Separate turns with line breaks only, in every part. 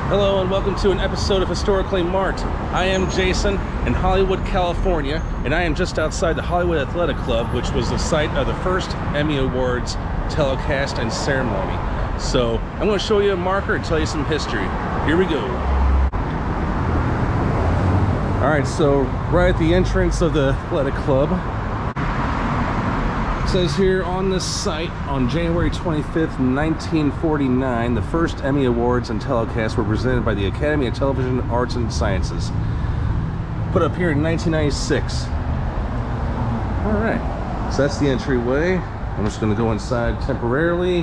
Hello and welcome to an episode of Historically Marked. I am Jason in Hollywood, California, and I am just outside the Hollywood Athletic Club, which was the site of the first Emmy Awards telecast and ceremony. So I'm going to show you a marker and tell you some history. Here we go. Alright, so right at the entrance of the Athletic Club, it says here on this site, on January 25th, 1949, the first Emmy Awards and telecasts were presented by the Academy of Television Arts and Sciences. Put up here in 1996. Alright, so that's the entryway. I'm just going to go inside temporarily.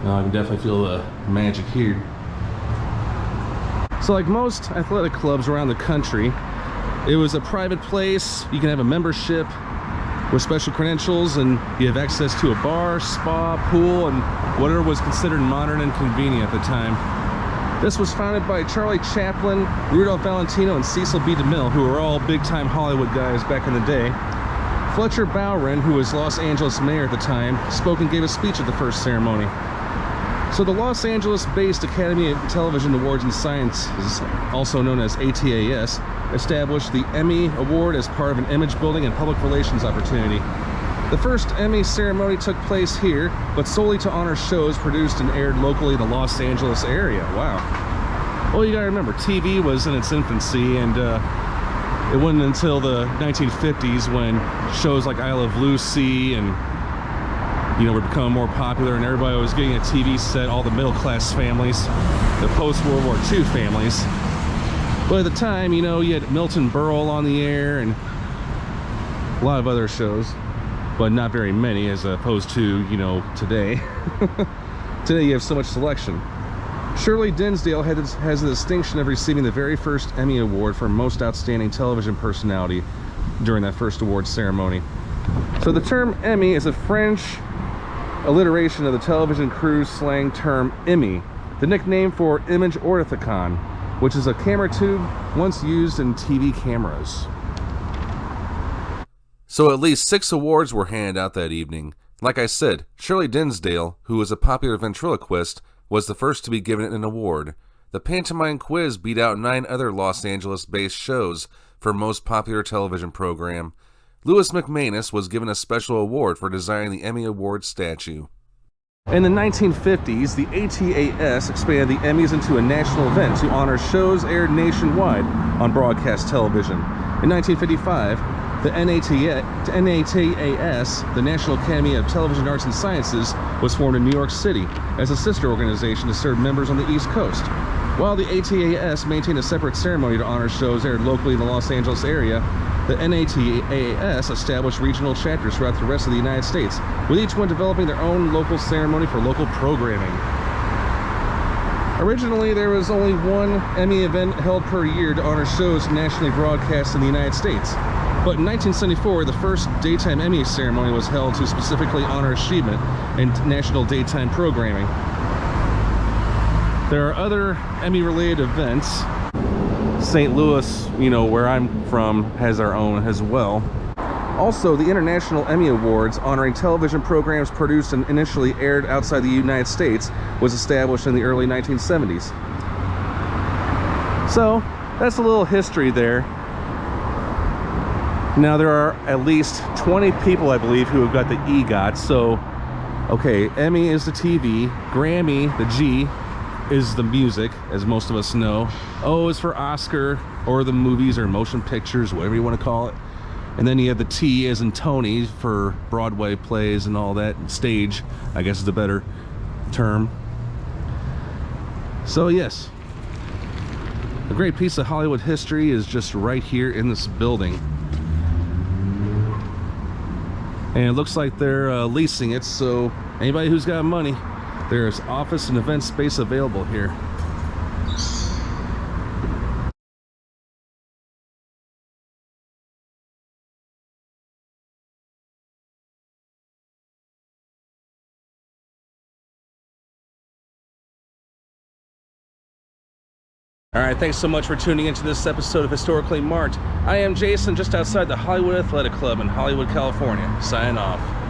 Now I can definitely feel the magic here. So like most athletic clubs around the country, it was a private place. You can have a membership with special credentials, and you have access to a bar, spa, pool, and whatever was considered modern and convenient at the time. This was founded by Charlie Chaplin, Rudolph Valentino, and Cecil B. DeMille, who were all big-time Hollywood guys back in the day. Fletcher Bowron, who was Los Angeles mayor at the time, spoke and gave a speech at the first ceremony. So the Los Angeles-based Academy of Television Awards and Sciences, also known as ATAS, established the Emmy Award as part of an image building and public relations opportunity. The first Emmy ceremony took place here, but solely to honor shows produced and aired locally in the Los Angeles area. Wow. Well, you gotta remember, TV was in its infancy, and it wasn't until the 1950s when shows like I Love Lucy and were becoming more popular, and everybody was getting a TV set, all the middle-class families, the post-World War II families. But at the time, you had Milton Berle on the air and a lot of other shows, but not very many as opposed to, today. Today you have so much selection. Shirley Dinsdale has the distinction of receiving the very first Emmy Award for Most Outstanding Television Personality during that first award ceremony. So the term Emmy is a French alliteration of the television crew's slang term Emmy, the nickname for image orthicon, which is a camera tube once used in TV cameras.
So at least 6 awards were handed out that evening. Like I said, Shirley Dinsdale, who was a popular ventriloquist, was the first to be given an award. The pantomime quiz beat out 9 other Los Angeles-based shows for most popular television program. Louis McManus was given a special award for designing the Emmy Award statue.
In the 1950s, the ATAS expanded the Emmys into a national event to honor shows aired nationwide on broadcast television. In 1955, the NATAS, the National Academy of Television Arts and Sciences, was formed in New York City as a sister organization to serve members on the East Coast. While the ATAS maintained a separate ceremony to honor shows aired locally in the Los Angeles area, the NATAS established regional chapters throughout the rest of the United States, with each one developing their own local ceremony for local programming. Originally, there was only one Emmy event held per year to honor shows nationally broadcast in the United States. But in 1974, the first daytime Emmy ceremony was held to specifically honor achievement in national daytime programming. There are other Emmy-related events. St. Louis, where I'm from, has our own as well. Also, the International Emmy Awards, honoring television programs produced and initially aired outside the United States, was established in the early 1970s. So, that's a little history there. Now, there are at least 20 people, I believe, who have got the EGOT. So, okay, Emmy is the TV, Grammy, the G, is the music, as most of us know. O is for Oscar, or the movies, or motion pictures, whatever you want to call it. And then you have the T as in Tony for Broadway plays and all that. Stage, I guess, is the better term. So yes, a great piece of Hollywood history is just right here in this building. And it looks like they're leasing it, so Anybody who's got money, there's office and event space available here. All right, thanks so much for tuning into this episode of Historically Marked. I am Jason, just outside the Hollywood Athletic Club in Hollywood, California. Signing off.